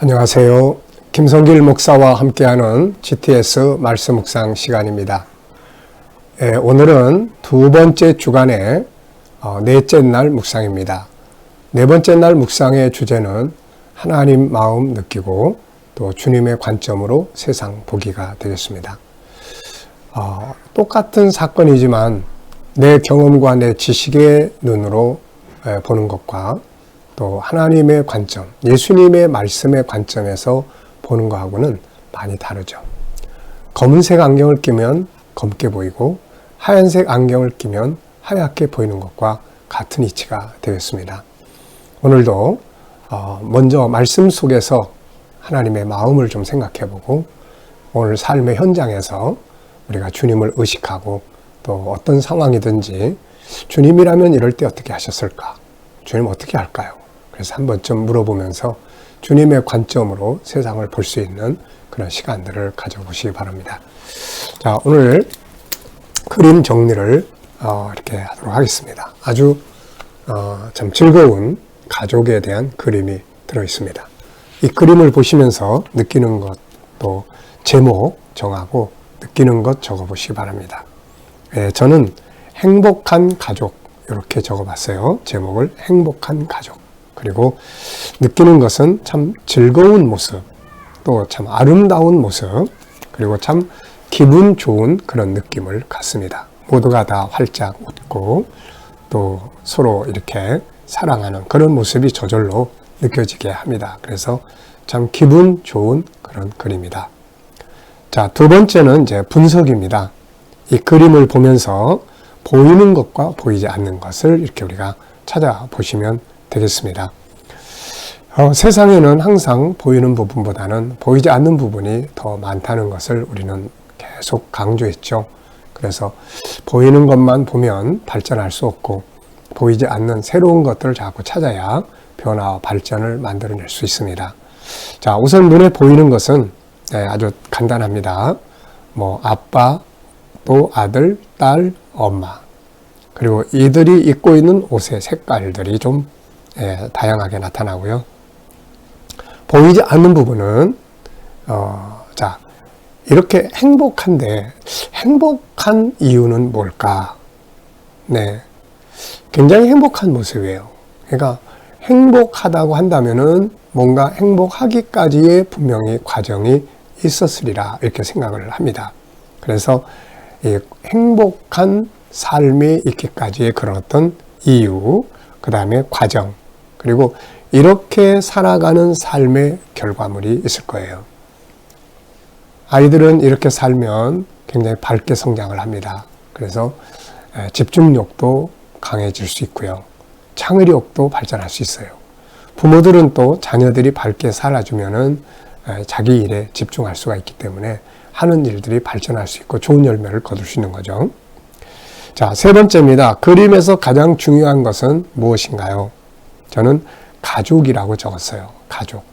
안녕하세요. 김성길 목사와 함께하는 GTS 말씀 묵상 시간입니다. 오늘은 두 번째 주간의 넷째 날 묵상입니다. 네 번째 날 묵상의 주제는 하나님 마음 느끼고 또 주님의 관점으로 세상 보기가 되겠습니다. 똑같은 사건이지만 내 경험과 내 지식의 눈으로 보는 것과 또 하나님의 관점, 예수님의 말씀의 관점에서 보는 것하고는 많이 다르죠. 검은색 안경을 끼면 검게 보이고 하얀색 안경을 끼면 하얗게 보이는 것과 같은 이치가 되겠습니다. 오늘도 먼저 말씀 속에서 하나님의 마음을 좀 생각해보고 오늘 삶의 현장에서 우리가 주님을 의식하고 또 어떤 상황이든지 주님이라면 이럴 때 어떻게 하셨을까? 주님 어떻게 할까요? 그래서 한 번쯤 물어보면서 주님의 관점으로 세상을 볼 수 있는 그런 시간들을 가져보시기 바랍니다. 자, 오늘 그림 정리를 이렇게 하도록 하겠습니다. 아주 참 즐거운 가족에 대한 그림이 들어 있습니다. 이 그림을 보시면서 느끼는 것, 또 제목 정하고 느끼는 것 적어보시기 바랍니다. 저는 행복한 가족 이렇게 적어봤어요. 제목을 행복한 가족. 그리고 느끼는 것은 참 즐거운 모습, 또 참 아름다운 모습, 그리고 참 기분 좋은 그런 느낌을 갖습니다. 모두가 다 활짝 웃고 또 서로 이렇게 사랑하는 그런 모습이 저절로 느껴지게 합니다. 그래서 참 기분 좋은 그런 그림이다. 자, 두 번째는 이제 분석입니다. 이 그림을 보면서 보이는 것과 보이지 않는 것을 이렇게 우리가 찾아보시면 되겠습니다. 세상에는 항상 보이는 부분보다는 보이지 않는 부분이 더 많다는 것을 우리는 계속 강조했죠. 그래서 보이는 것만 보면 발전할 수 없고 보이지 않는 새로운 것들을 자꾸 찾아야 변화와 발전을 만들어낼 수 있습니다. 자, 우선 눈에 보이는 것은 아주 간단합니다. 아빠, 또 아들, 딸, 엄마. 그리고 이들이 입고 있는 옷의 색깔들이 좀 다양하게 나타나고요. 보이지 않는 부분은 자, 이렇게 행복한데 행복한 이유는 뭘까? 네, 굉장히 행복한 모습이에요. 그러니까 행복하다고 한다면은 뭔가 행복하기까지의 분명히 과정이 있었으리라 이렇게 생각을 합니다. 그래서 이 행복한 삶이 있기까지의 그런 어떤 이유, 그 다음에 과정, 그리고 이렇게 살아가는 삶의 결과물이 있을 거예요. 아이들은 이렇게 살면 굉장히 밝게 성장을 합니다. 그래서 집중력도 강해질 수 있고요. 창의력도 발전할 수 있어요. 부모들은 또 자녀들이 밝게 살아주면은 자기 일에 집중할 수가 있기 때문에 하는 일들이 발전할 수 있고 좋은 열매를 거둘 수 있는 거죠. 자, 세 번째입니다. 그림에서 가장 중요한 것은 무엇인가요? 저는 가족이라고 적었어요. 가족.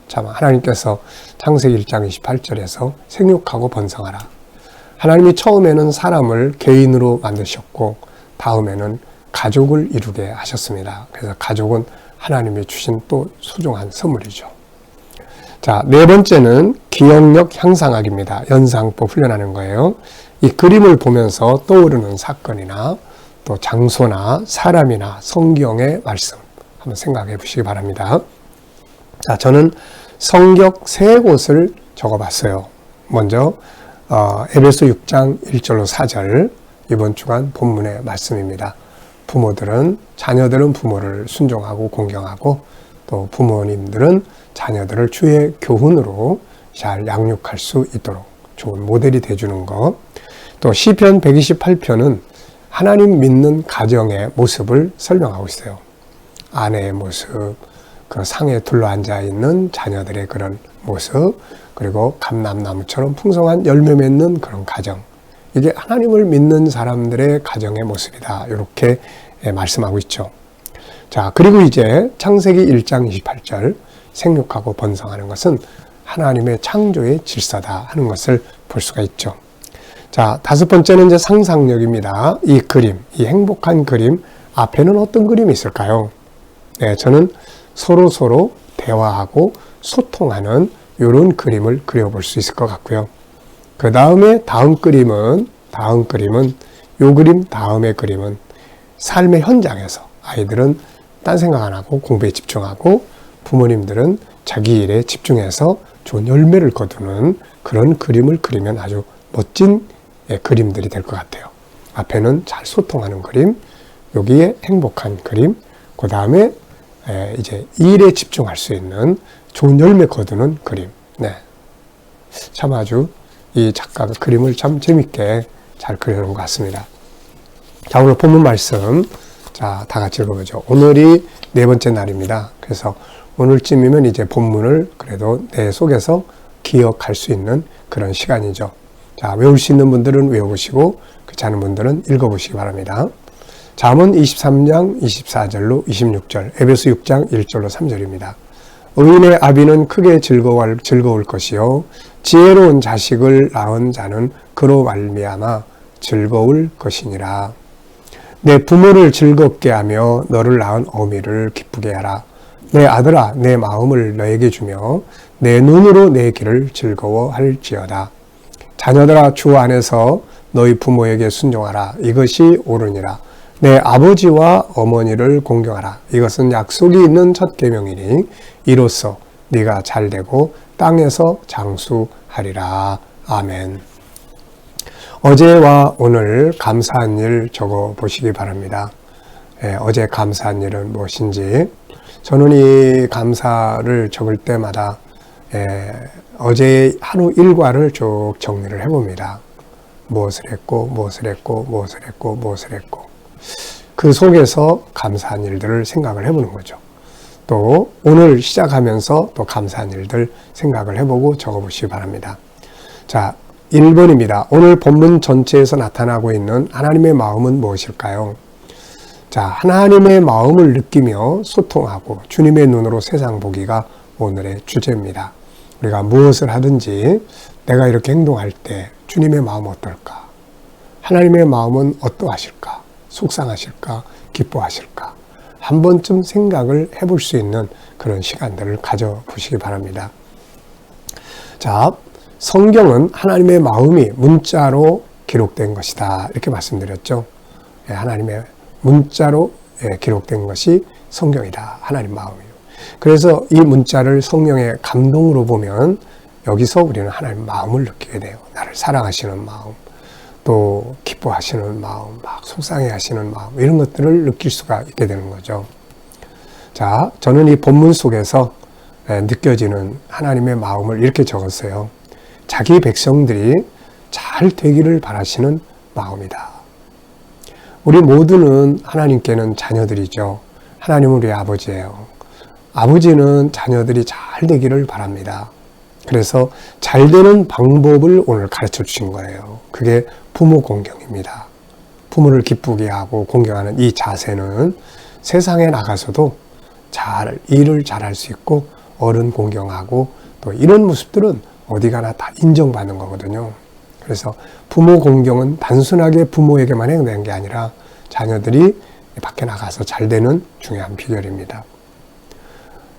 참, 하나님께서 창세기 1장 28절에서 생육하고 번성하라. 하나님이 처음에는 사람을 개인으로 만드셨고 다음에는 가족을 이루게 하셨습니다. 그래서 가족은 하나님이 주신 또 소중한 선물이죠. 자, 네 번째는 기억력 향상학입니다. 연상법 훈련하는 거예요. 이 그림을 보면서 떠오르는 사건이나 또 장소나 사람이나 성경의 말씀 한번 생각해 보시기 바랍니다. 자, 저는 성경 세 곳을 적어봤어요. 먼저 에베소 6장 1절로 4절 이번 주간 본문의 말씀입니다. 자녀들은 부모를 순종하고 공경하고 또 부모님들은 자녀들을 주의 교훈으로 잘 양육할 수 있도록 좋은 모델이 돼주는 것. 또 시편 128편은 하나님 믿는 가정의 모습을 설명하고 있어요. 아내의 모습, 그 상에 둘러앉아 있는 자녀들의 그런 모습, 그리고 감람나무처럼 풍성한 열매 맺는 그런 가정. 이게 하나님을 믿는 사람들의 가정의 모습이다. 이렇게 말씀하고 있죠. 자, 그리고 이제 창세기 1장 28절 생육하고 번성하는 것은 하나님의 창조의 질서다 하는 것을 볼 수가 있죠. 자, 다섯 번째는 이제 상상력입니다. 이 그림, 이 행복한 그림 앞에는 어떤 그림이 있을까요? 네, 저는 서로 대화하고 소통하는 이런 그림을 그려볼 수 있을 것 같고요. 그 다음에 다음 그림은 요 그림 다음의 그림은 삶의 현장에서 아이들은 딴 생각 안 하고 공부에 집중하고 부모님들은 자기 일에 집중해서 좋은 열매를 거두는 그런 그림을 그리면 아주 멋진 그림들이 될 것 같아요. 앞에는 잘 소통하는 그림, 여기에 행복한 그림, 그 다음에 이제 일에 집중할 수 있는 좋은 열매 거두는 그림. 네. 참 아주 이 작가가 그림을 참 재밌게 잘 그려놓은 것 같습니다. 자, 오늘 본문 말씀. 자, 다 같이 읽어보죠. 오늘이 네 번째 날입니다. 그래서 오늘쯤이면 이제 본문을 그래도 내 속에서 기억할 수 있는 그런 시간이죠. 자, 외울 수 있는 분들은 외우시고, 그렇지 않은 분들은 읽어보시기 바랍니다. 잠언 23장 24절로 26절, 에베소 6장 1절로 3절입니다. 의인의 아비는 크게 즐거울 것이요 지혜로운 자식을 낳은 자는 그로 말미암아 즐거울 것이니라. 내 부모를 즐겁게 하며 너를 낳은 어미를 기쁘게 하라. 내 아들아 내 마음을 너에게 주며 내 눈으로 내 길을 즐거워할지어다. 자녀들아 주 안에서 너희 부모에게 순종하라. 이것이 옳으니라. 내 아버지와 어머니를 공경하라. 이것은 약속이 있는 첫 계명이니 이로써 네가 잘되고 땅에서 장수하리라. 아멘. 어제와 오늘 감사한 일 적어 보시기 바랍니다. 어제 감사한 일은 무엇인지. 저는 이 감사를 적을 때마다 어제의 하루 일과를 쭉 정리를 해봅니다. 무엇을 했고 무엇을 했고 무엇을 했고 무엇을 했고 그 속에서 감사한 일들을 생각을 해보는 거죠. 또 오늘 시작하면서 또 감사한 일들 생각을 해보고 적어보시기 바랍니다. 자, 1번입니다. 오늘 본문 전체에서 나타나고 있는 하나님의 마음은 무엇일까요? 자, 하나님의 마음을 느끼며 소통하고 주님의 눈으로 세상 보기가 오늘의 주제입니다. 우리가 무엇을 하든지 내가 이렇게 행동할 때 주님의 마음은 어떨까? 하나님의 마음은 어떠하실까? 속상하실까? 기뻐하실까? 한 번쯤 생각을 해볼 수 있는 그런 시간들을 가져보시기 바랍니다. 자, 성경은 하나님의 마음이 문자로 기록된 것이다. 이렇게 말씀드렸죠. 하나님의 문자로 기록된 것이 성경이다. 하나님 마음이요. 그래서 이 문자를 성령의 감동으로 보면 여기서 우리는 하나님 마음을 느끼게 돼요. 나를 사랑하시는 마음, 또 기뻐하시는 마음, 막 속상해 하시는 마음, 이런 것들을 느낄 수가 있게 되는 거죠. 자, 저는 이 본문 속에서 느껴지는 하나님의 마음을 이렇게 적었어요. 자기 백성들이 잘 되기를 바라시는 마음이다. 우리 모두는 하나님께는 자녀들이죠. 하나님은 우리 아버지예요. 아버지는 자녀들이 잘 되기를 바랍니다. 그래서 잘 되는 방법을 오늘 가르쳐 주신 거예요. 그게 부모 공경입니다. 부모를 기쁘게 하고 공경하는 이 자세는 세상에 나가서도 일을 잘할 수 있고 어른 공경하고 또 이런 모습들은 어디 가나 다 인정받는 거거든요. 그래서 부모 공경은 단순하게 부모에게만 해당되는 게 아니라 자녀들이 밖에 나가서 잘 되는 중요한 비결입니다.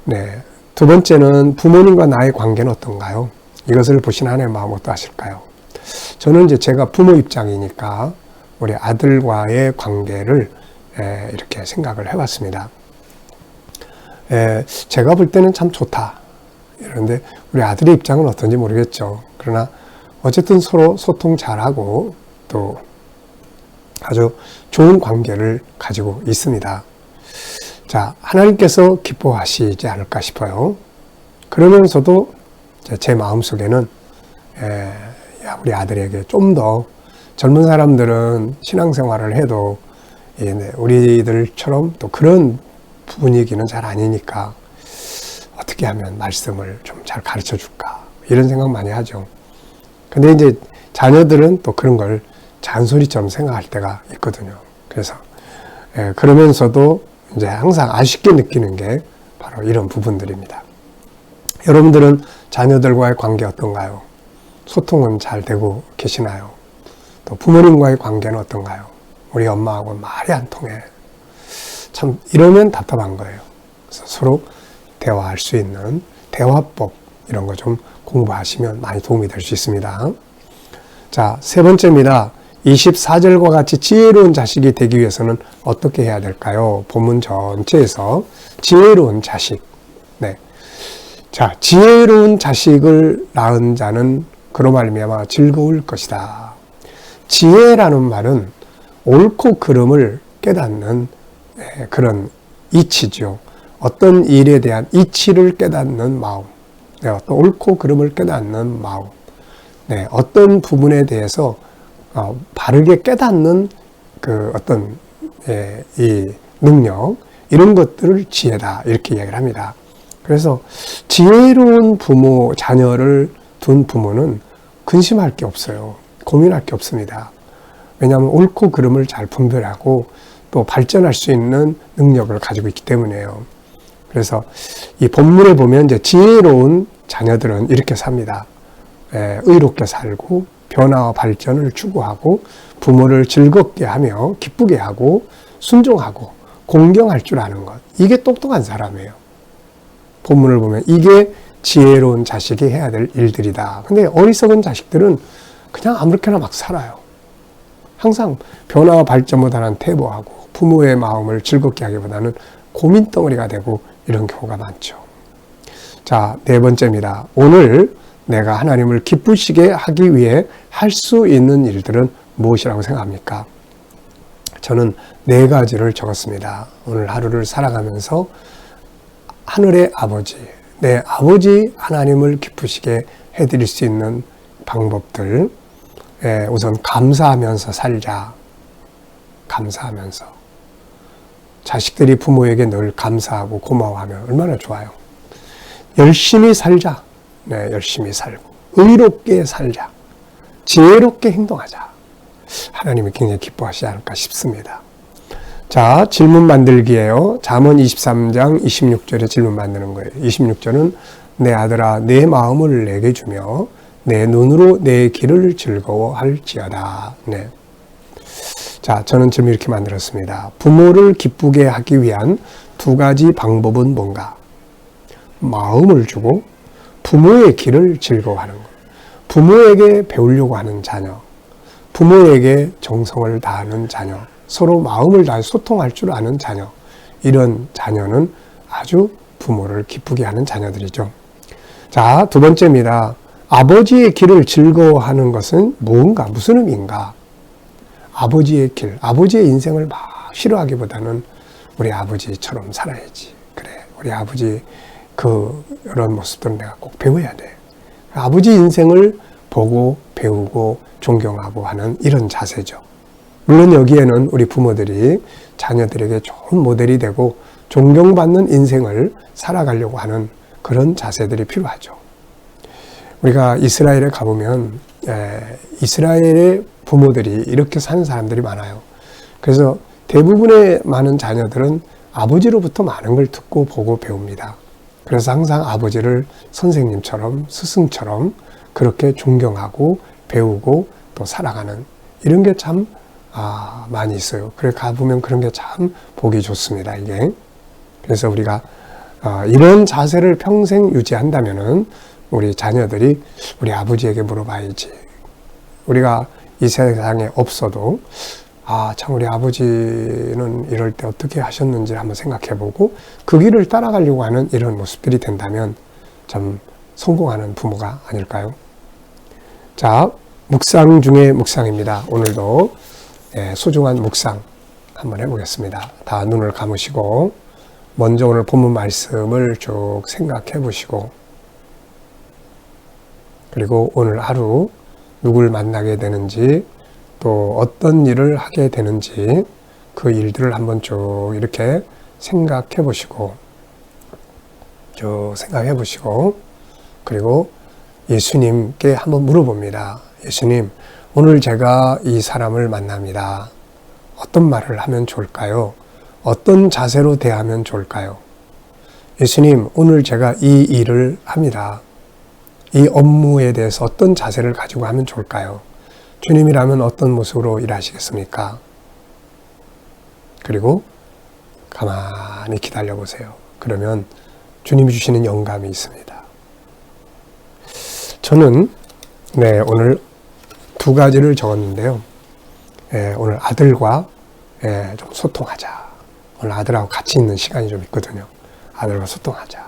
네. 두 번째는 부모님과 나의 관계는 어떤가요? 이것을 보신 하나님의 마음 어떠하실까요? 저는 이제 제가 부모 입장이니까 우리 아들과의 관계를 이렇게 생각을 해봤습니다. 제가 볼 때는 참 좋다. 그런데 우리 아들의 입장은 어떤지 모르겠죠. 그러나 어쨌든 서로 소통 잘하고 또 아주 좋은 관계를 가지고 있습니다. 자, 하나님께서 기뻐하시지 않을까 싶어요. 그러면서도 제 마음속에는 우리 아들에게 좀 더 젊은 사람들은 신앙생활을 해도 우리들처럼 또 그런 분위기는 잘 아니니까 어떻게 하면 말씀을 좀 잘 가르쳐 줄까 이런 생각 많이 하죠. 근데 이제 자녀들은 또 그런 걸 잔소리처럼 생각할 때가 있거든요. 그래서 그러면서도 이제 항상 아쉽게 느끼는 게 바로 이런 부분들입니다. 여러분들은 자녀들과의 관계 어떤가요? 소통은 잘 되고 계시나요? 또 부모님과의 관계는 어떤가요? 우리 엄마하고 말이 안 통해. 참 이러면 답답한 거예요. 그래서 서로 대화할 수 있는 대화법 이런 거 좀 공부하시면 많이 도움이 될 수 있습니다. 자, 세 번째입니다. 24절과 같이 지혜로운 자식이 되기 위해서는 어떻게 해야 될까요? 본문 전체에서 지혜로운 자식. 네. 자, 지혜로운 자식을 낳은 자는 그로 말미암아 즐거울 것이다. 지혜라는 말은 옳고 그름을 깨닫는 그런 이치죠. 어떤 일에 대한 이치를 깨닫는 마음, 어떤 옳고 그름을 깨닫는 마음, 어떤 부분에 대해서 바르게 깨닫는 그 어떤 이 능력, 이런 것들을 지혜다 이렇게 이야기를 합니다. 그래서 지혜로운 부모, 자녀를 둔 부모는 근심할 게 없어요. 고민할 게 없습니다. 왜냐하면 옳고 그름을 잘 분별하고 또 발전할 수 있는 능력을 가지고 있기 때문이에요. 그래서 이 본문에 보면 이제 지혜로운 자녀들은 이렇게 삽니다. 의롭게 살고 변화와 발전을 추구하고 부모를 즐겁게 하며 기쁘게 하고 순종하고 공경할 줄 아는 것. 이게 똑똑한 사람이에요. 본문을 보면 이게 지혜로운 자식이 해야 될 일들이다. 근데 어리석은 자식들은 그냥 아무렇게나 막 살아요. 항상 변화와 발전보다는 퇴보하고 부모의 마음을 즐겁게 하기보다는 고민덩어리가 되고 이런 경우가 많죠. 자, 네 번째입니다. 오늘 내가 하나님을 기쁘시게 하기 위해 할 수 있는 일들은 무엇이라고 생각합니까? 저는 네 가지를 적었습니다. 오늘 하루를 살아가면서 하늘의 아버지, 내 아버지 하나님을 기쁘시게 해드릴 수 있는 방법들. 우선 감사하면서 살자. 감사하면서. 자식들이 부모에게 늘 감사하고 고마워하면 얼마나 좋아요. 열심히 살자. 열심히 살고 의롭게 살자. 지혜롭게 행동하자. 하나님이 굉장히 기뻐하시지 않을까 싶습니다. 자, 질문 만들기예요. 잠언 23장 26절에 질문 만드는 거예요. 26절은 내 아들아 내 마음을 내게 주며 내 눈으로 내 길을 즐거워할지어다. 네. 자, 저는 질문 이렇게 만들었습니다. 부모를 기쁘게 하기 위한 두 가지 방법은 뭔가? 마음을 주고 부모의 길을 즐거워하는 것. 부모에게 배우려고 하는 자녀. 부모에게 정성을 다하는 자녀. 서로 마음을 다해 소통할 줄 아는 자녀. 이런 자녀는 아주 부모를 기쁘게 하는 자녀들이죠. 자, 두 번째입니다. 아버지의 길을 즐거워하는 것은 무언가, 무슨 의미인가? 아버지의 길, 아버지의 인생을 막 싫어하기보다는 우리 아버지처럼 살아야지. 그래, 우리 아버지 그런 모습들은 내가 꼭 배워야 돼. 아버지 인생을 보고 배우고 존경하고 하는 이런 자세죠. 물론 여기에는 우리 부모들이 자녀들에게 좋은 모델이 되고 존경받는 인생을 살아가려고 하는 그런 자세들이 필요하죠. 우리가 이스라엘에 가보면 이스라엘의 부모들이 이렇게 사는 사람들이 많아요. 그래서 대부분의 많은 자녀들은 아버지로부터 많은 걸 듣고 보고 배웁니다. 그래서 항상 아버지를 선생님처럼 스승처럼 그렇게 존경하고 배우고 또 살아가는 이런 게 참 많이 있어요. 그래 가보면 그런 게 참 보기 좋습니다. 이게. 그래서 우리가 이런 자세를 평생 유지한다면은 우리 자녀들이 우리 아버지에게 물어봐야지. 우리가 이 세상에 없어도 참 우리 아버지는 이럴 때 어떻게 하셨는지 한번 생각해보고 그 길을 따라가려고 하는 이런 모습들이 된다면 참 성공하는 부모가 아닐까요? 자, 묵상 중에 묵상입니다. 오늘도 소중한 묵상 한번 해보겠습니다. 다 눈을 감으시고 먼저 오늘 본문 말씀을 쭉 생각해 보시고 그리고 오늘 하루 누굴 만나게 되는지 또 어떤 일을 하게 되는지 그 일들을 한번 쭉 이렇게 생각해 보시고 쭉 생각해 보시고 그리고 예수님께 한번 물어봅니다. 예수님, 오늘 제가 이 사람을 만납니다. 어떤 말을 하면 좋을까요? 어떤 자세로 대하면 좋을까요? 예수님, 오늘 제가 이 일을 합니다. 이 업무에 대해서 어떤 자세를 가지고 하면 좋을까요? 주님이라면 어떤 모습으로 일하시겠습니까? 그리고 가만히 기다려 보세요. 그러면 주님이 주시는 영감이 있습니다. 저는 오늘 두 가지를 적었는데요. 오늘 아들과 좀 소통하자. 오늘 아들하고 같이 있는 시간이 좀 있거든요. 아들과 소통하자.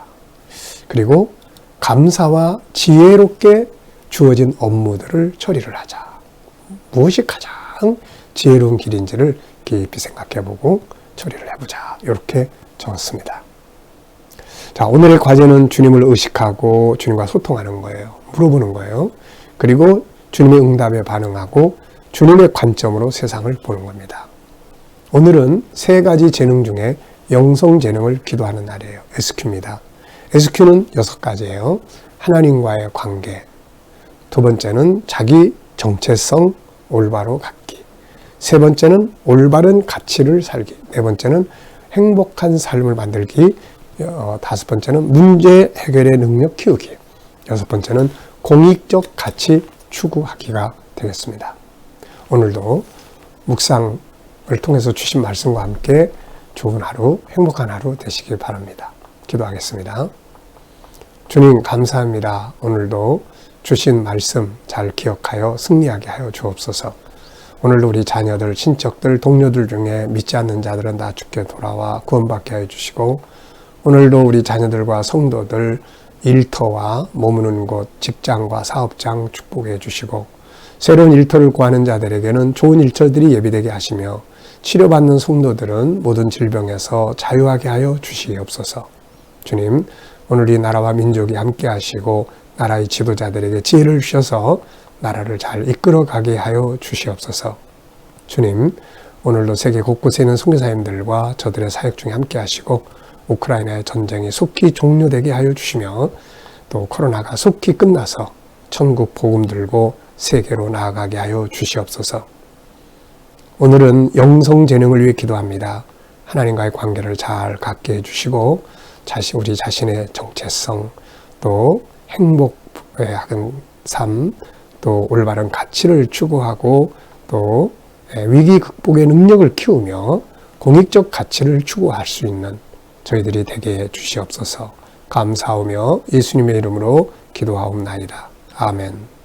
그리고 감사와 지혜롭게 주어진 업무들을 처리를 하자. 무엇이 가장 지혜로운 길인지를 깊이 생각해보고 처리를 해보자. 이렇게 적었습니다. 자, 오늘의 과제는 주님을 의식하고 주님과 소통하는 거예요. 물어보는 거예요. 그리고 주님의 응답에 반응하고 주님의 관점으로 세상을 보는 겁니다. 오늘은 세 가지 재능 중에 영성 재능을 기도하는 날이에요. SQ입니다. SQ는 6가지예요. 하나님과의 관계. 두 번째는 자기 정체성 올바로 갖기. 세 번째는 올바른 가치를 살기. 네 번째는 행복한 삶을 만들기. 다섯 번째는 문제 해결의 능력 키우기. 여섯 번째는 공익적 가치 추구하기가 되겠습니다. 오늘도 묵상을 통해서 주신 말씀과 함께 좋은 하루, 행복한 하루 되시길 바랍니다. 기도하겠습니다. 주님 감사합니다. 오늘도 주신 말씀 잘 기억하여 승리하게 하여 주옵소서. 오늘도 우리 자녀들, 친척들, 동료들 중에 믿지 않는 자들은 다 주께 돌아와 구원받게 하여 주시고, 오늘도 우리 자녀들과 성도들 일터와 머무는 곳, 직장과 사업장 축복해 주시고, 새로운 일터를 구하는 자들에게는 좋은 일터들이 예비되게 하시며, 치료받는 성도들은 모든 질병에서 자유하게 하여 주시옵소서. 주님, 오늘 이 나라와 민족이 함께 하시고 나라의 지도자들에게 지혜를 주셔서 나라를 잘 이끌어가게 하여 주시옵소서. 주님, 오늘도 세계 곳곳에 있는 선교사님들과 저들의 사역 중에 함께 하시고 우크라이나의 전쟁이 속히 종료되게 하여 주시며 또 코로나가 속히 끝나서 천국 복음 들고 세계로 나아가게 하여 주시옵소서. 오늘은 영성 재능을 위해 기도합니다. 하나님과의 관계를 잘 갖게 해주시고 우리 자신의 정체성, 또 행복의 삶, 또 올바른 가치를 추구하고 또 위기 극복의 능력을 키우며 공익적 가치를 추구할 수 있는 저희들이 되게 해 주시옵소서. 감사하며 예수님의 이름으로 기도하옵나이다. 아멘.